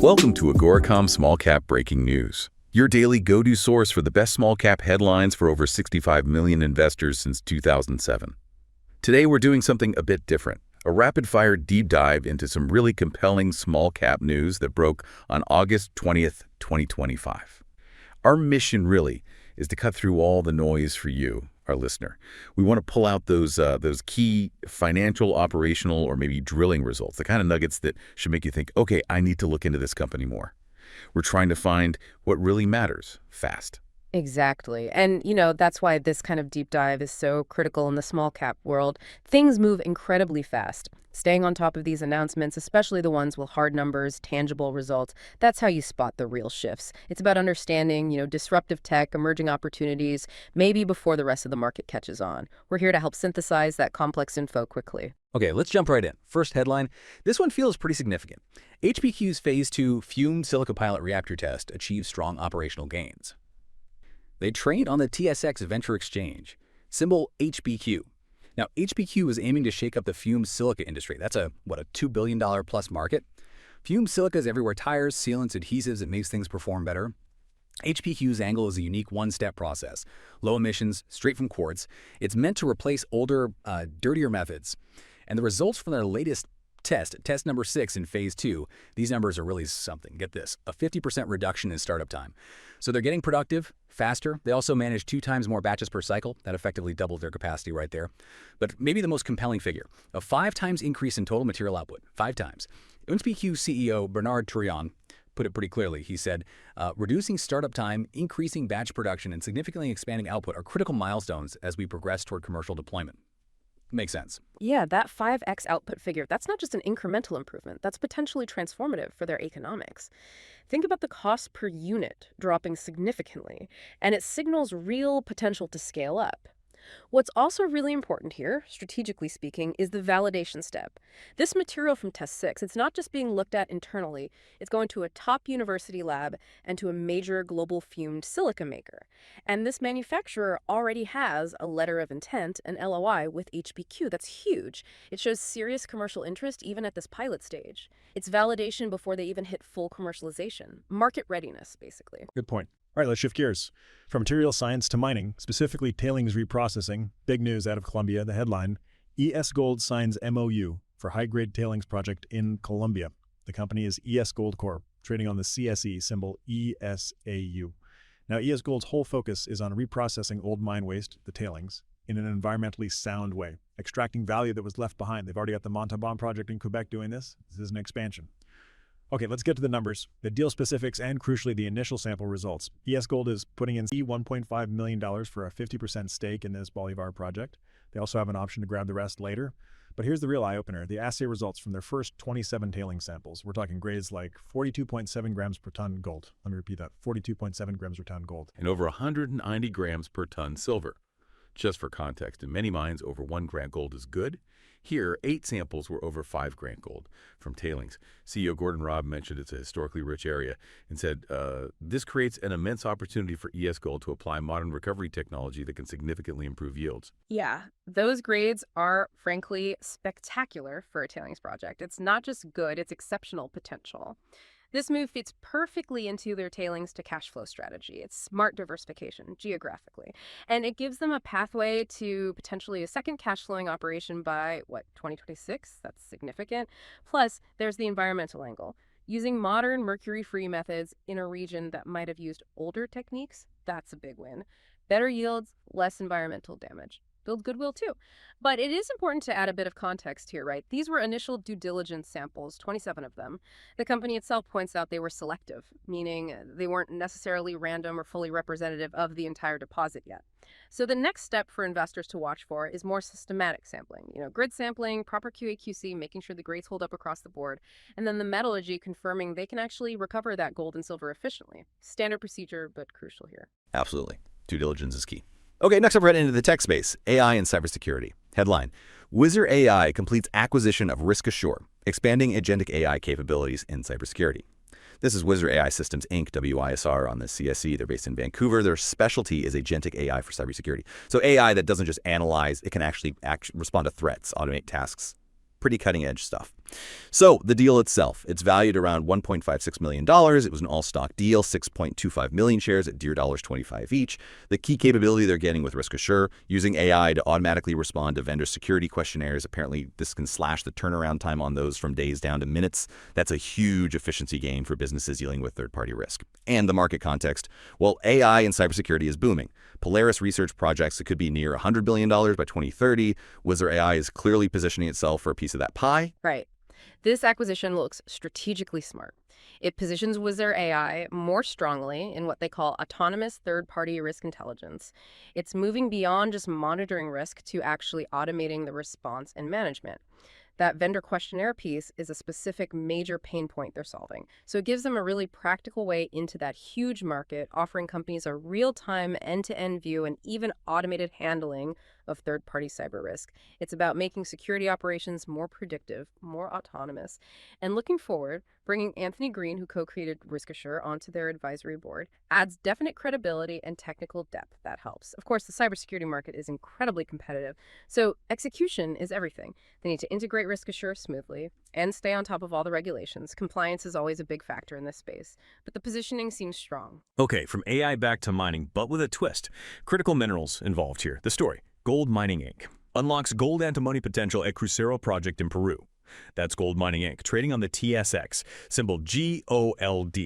Welcome to Agoracom Small Cap Breaking News, your daily go-to source for the best small cap headlines for over 65 million investors since 2007. Today we're doing something a bit different, a rapid-fire deep dive into some really compelling small cap news that broke on August 20th, 2025. Our mission really is to cut through all the noise for you, our listener. We want to pull out those key financial, operational, or maybe drilling results, the kind of nuggets that should make you think, okay, I need to look into this company more. We're trying to find what really matters fast. Exactly. And, that's why this kind of deep dive is so critical in the small cap world. Things move incredibly fast. Staying on top of these announcements, especially the ones with hard numbers, tangible results, that's how you spot the real shifts. It's about understanding, disruptive tech, emerging opportunities, maybe before the rest of the market catches on. We're here to help synthesize that complex info quickly. Okay, let's jump right in. First headline. This one feels pretty significant. HPQ's Phase 2 fumed silica pilot reactor test achieved strong operational gains. They trade on the TSX Venture Exchange, symbol HPQ. Now, HPQ is aiming to shake up the fumed silica industry. That's a $2 billion plus market. Fumed silica is everywhere: tires, sealants, adhesives. It makes things perform better. HPQ's angle is a unique one-step process. Low emissions, straight from quartz. It's meant to replace older, dirtier methods. And the results from their latest test number 6 in Phase 2, these numbers are really something. Get this, a 50% reduction in startup time. So they're getting productive, faster. They also manage 2 times more batches per cycle. That effectively doubled their capacity right there. But maybe the most compelling figure, a 5 times increase in total material output. 5 times. HPQ CEO Bernard Tourion put it pretty clearly. He said, reducing startup time, increasing batch production, and significantly expanding output are critical milestones as we progress toward commercial deployment. Makes sense. Yeah, that 5x output figure, that's not just an incremental improvement. That's potentially transformative for their economics. Think about the cost per unit dropping significantly, and it signals real potential to scale up. What's also really important here, strategically speaking, is the validation step. This material from Test 6, it's not just being looked at internally, it's going to a top university lab and to a major global fumed silica maker. And this manufacturer already has a letter of intent, an LOI, with HPQ. That's huge. It shows serious commercial interest even at this pilot stage. It's validation before they even hit full commercialization. Market readiness, basically. Good point. All right, let's shift gears. From material science to mining, specifically tailings reprocessing, big news out of Colombia, the headline, ESGold signs MOU for high-grade tailings project in Colombia. The company is ESGold Corp, trading on the CSE, symbol ESAU. Now, ESGold's whole focus is on reprocessing old mine waste, the tailings, in an environmentally sound way, extracting value that was left behind. They've already got the Montalban project in Quebec doing this. This is an expansion. Okay, let's get to the numbers, the deal specifics, and crucially, the initial sample results. ESGold is putting in $1.5 million for a 50% stake in this Bolivar project. They also have an option to grab the rest later. But here's the real eye-opener, the assay results from their first 27 tailing samples. We're talking grades like 42.7 grams per ton gold. Let me repeat that, 42.7 grams per ton gold. And over 190 grams per ton silver. Just for context, in many mines, over 1 gram gold is good. Here, 8 samples were over 5 gram gold from tailings. CEO Gordon Robb mentioned it's a historically rich area and said, this creates an immense opportunity for ESGold to apply modern recovery technology that can significantly improve yields. Yeah, those grades are, frankly, spectacular for a tailings project. It's not just good, it's exceptional potential. This move fits perfectly into their tailings to cash flow strategy. It's smart diversification geographically, and it gives them a pathway to potentially a second cash flowing operation by, 2026? That's significant. Plus, there's the environmental angle. Using modern mercury-free methods in a region that might have used older techniques, that's a big win. Better yields, less environmental damage. Build goodwill too. But it is important to add a bit of context here, right? These were initial due diligence samples, 27 of them. The company itself points out they were selective, meaning they weren't necessarily random or fully representative of the entire deposit yet. So the next step for investors to watch for is more systematic sampling, grid sampling, proper QA/QC, making sure the grades hold up across the board, and then the metallurgy confirming they can actually recover that gold and silver efficiently. Standard procedure, but crucial here. Absolutely. Due diligence is key. Okay, next up, we're heading into the tech space, AI and cybersecurity. Headline, Wizard AI completes acquisition of Risk Assure, expanding agentic AI capabilities in cybersecurity. This is Wizard AI Systems, Inc., WISR on the CSE. They're based in Vancouver. Their specialty is agentic AI for cybersecurity. So AI that doesn't just analyze, it can actually respond to threats, automate tasks. Pretty cutting edge stuff. So the deal itself, it's valued around $1.56 million. It was an all-stock deal, 6.25 million shares at dear $25 each. The key capability they're getting with RiskAssure, using AI to automatically respond to vendor security questionnaires. Apparently, this can slash the turnaround time on those from days down to minutes. That's a huge efficiency gain for businesses dealing with third-party risk. And the market context, well, AI in cybersecurity is booming. Polaris research projects that could be near $100 billion by 2030. Wizard AI is clearly positioning itself for a piece of that pie. Right. This acquisition looks strategically smart. It positions Wizard AI more strongly in what they call autonomous third-party risk intelligence. It's moving beyond just monitoring risk to actually automating the response and management. That vendor questionnaire piece is a specific major pain point they're solving. So it gives them a really practical way into that huge market, offering companies a real-time end-to-end view and even automated handling of third-party cyber risk. It's about making security operations more predictive, more autonomous. And looking forward, bringing Anthony Green, who co-created RiskAssure, onto their advisory board adds definite credibility and technical depth. That helps. Of course, the cybersecurity market is incredibly competitive, so execution is everything. They need to integrate RiskAssure smoothly and stay on top of all the regulations. Compliance is always a big factor in this space, but the positioning seems strong. Okay, from AI back to mining, but with a twist. Critical minerals involved here. The story. Gold Mining Inc. unlocks gold antimony potential at Crucero project in Peru. That's Gold Mining Inc., trading on the TSX, symbol GOLD.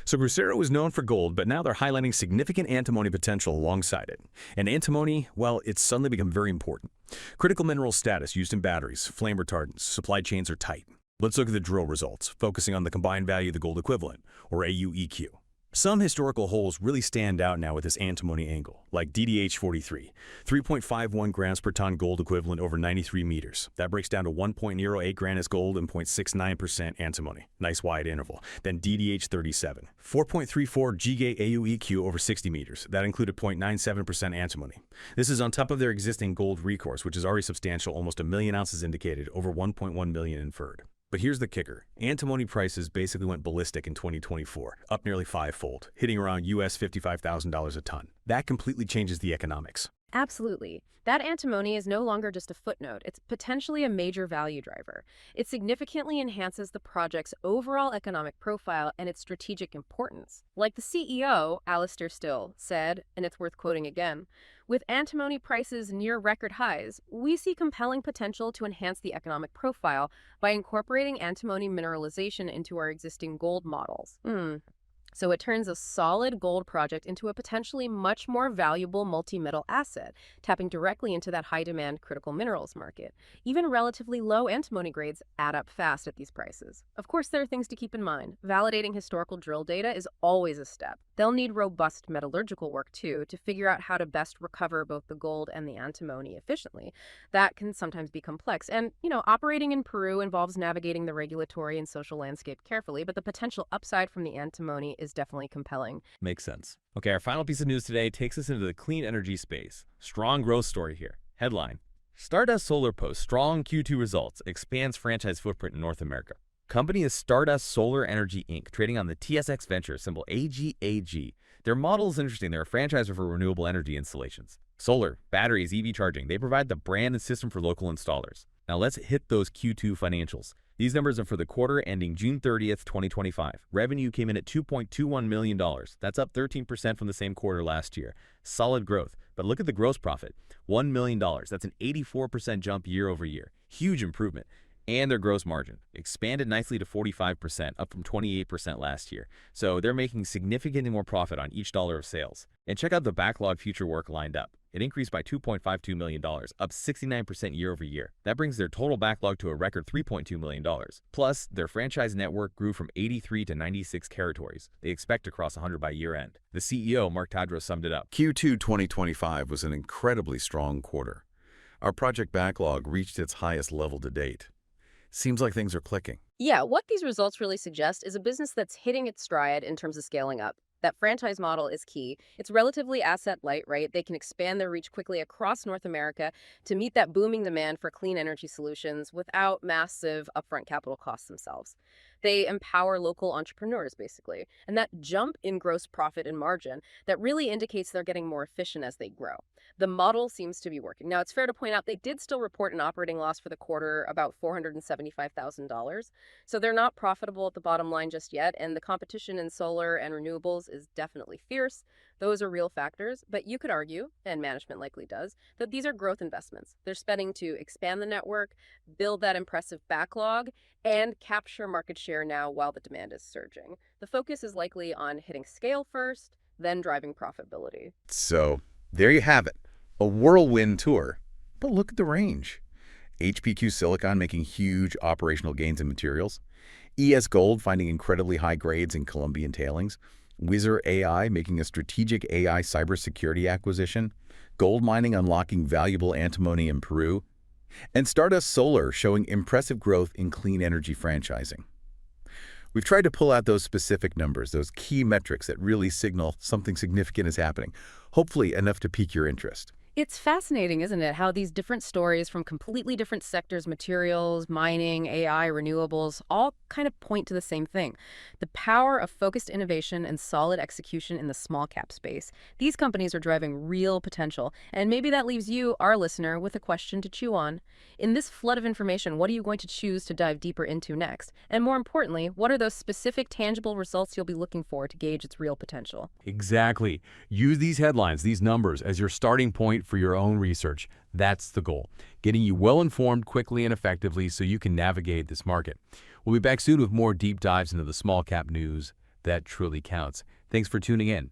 So Crucero is known for gold, but now they're highlighting significant antimony potential alongside it. And antimony, well, it's suddenly become very important. Critical mineral status used in batteries, flame retardants, supply chains are tight. Let's look at the drill results, focusing on the combined value of the gold equivalent, or AUEQ. Some historical holes really stand out now with this antimony angle, like DDH-43, 3.51 grams per ton gold equivalent over 93 meters. That breaks down to 1.08 grams gold and 0.69% antimony. Nice wide interval. Then DDH-37, 4.34 GGA AUEQ over 60 meters. That included 0.97% antimony. This is on top of their existing gold recourse, which is already substantial, almost 1 million ounces indicated, over 1.1 million inferred. But here's the kicker. Antimony prices basically went ballistic in 2024, up nearly fivefold, hitting around US $55,000 a ton. That completely changes the economics. Absolutely. That antimony is no longer just a footnote. It's potentially a major value driver. It significantly enhances the project's overall economic profile and its strategic importance. Like the CEO, Alistair Still, said, and it's worth quoting again, "With antimony prices near record highs, we see compelling potential to enhance the economic profile by incorporating antimony mineralization into our existing gold models." So it turns a solid gold project into a potentially much more valuable multi-metal asset, tapping directly into that high-demand critical minerals market. Even relatively low antimony grades add up fast at these prices. Of course, there are things to keep in mind. Validating historical drill data is always a step. They'll need robust metallurgical work, too, to figure out how to best recover both the gold and the antimony efficiently. That can sometimes be complex. And, operating in Peru involves navigating the regulatory and social landscape carefully, but the potential upside from the antimony is definitely compelling. Makes sense. Okay, our final piece of news today takes us into the clean energy space. Strong growth story here. Headline: Stardust Solar posts strong Q2 results, expands franchise footprint in North America. Company is Stardust Solar Energy Inc., trading on the TSX Venture, symbol AGAG. Their model is interesting. They're a franchisor for renewable energy installations. Solar, batteries, EV charging, they provide the brand and system for local installers. Now let's hit those Q2 financials. These numbers are for the quarter ending June 30th, 2025. Revenue came in at $2.21 million. That's up 13% from the same quarter last year. Solid growth. But look at the gross profit, $1 million. That's an 84% jump year over year. Huge improvement. And their gross margin expanded nicely to 45%, up from 28% last year. So they're making significantly more profit on each dollar of sales. And check out the backlog future work lined up. It increased by $2.52 million, up 69% year over year. That brings their total backlog to a record $3.2 million. Plus, their franchise network grew from 83 to 96 territories. They expect to cross 100 by year end. The CEO, Mark Tadros, summed it up. Q2 2025 was an incredibly strong quarter. Our project backlog reached its highest level to date. Seems like things are clicking. Yeah, what these results really suggest is a business that's hitting its stride in terms of scaling up. That franchise model is key. It's relatively asset light, right? They can expand their reach quickly across North America to meet that booming demand for clean energy solutions without massive upfront capital costs themselves. They empower local entrepreneurs, basically. And that jump in gross profit and margin, that really indicates they're getting more efficient as they grow. The model seems to be working. Now, it's fair to point out they did still report an operating loss for the quarter, about $475,000. So they're not profitable at the bottom line just yet, and the competition in solar and renewables is definitely fierce. Those are real factors, but you could argue, and management likely does, that these are growth investments. They're spending to expand the network, build that impressive backlog, and capture market share now while the demand is surging. The focus is likely on hitting scale first, then driving profitability. So, there you have it. A whirlwind tour. But look at the range. HPQ Silicon making huge operational gains in materials. ESGold finding incredibly high grades in Colombian tailings. Wizard AI making a strategic AI cybersecurity acquisition. Gold mining unlocking valuable antimony in Peru. And Stardust Solar showing impressive growth in clean energy franchising. We've tried to pull out those specific numbers, those key metrics that really signal something significant is happening, hopefully enough to pique your interest. It's fascinating, isn't it, how these different stories from completely different sectors, materials, mining, AI, renewables, all kind of point to the same thing. The power of focused innovation and solid execution in the small cap space. These companies are driving real potential, and maybe that leaves you, our listener, with a question to chew on. In this flood of information, what are you going to choose to dive deeper into next? And more importantly, what are those specific tangible results you'll be looking for to gauge its real potential? Exactly. Use these headlines, these numbers, as your starting point for your own research. That's the goal. Getting you well-informed quickly and effectively so you can navigate this market. We'll be back soon with more deep dives into the small cap news that truly counts. Thanks for tuning in.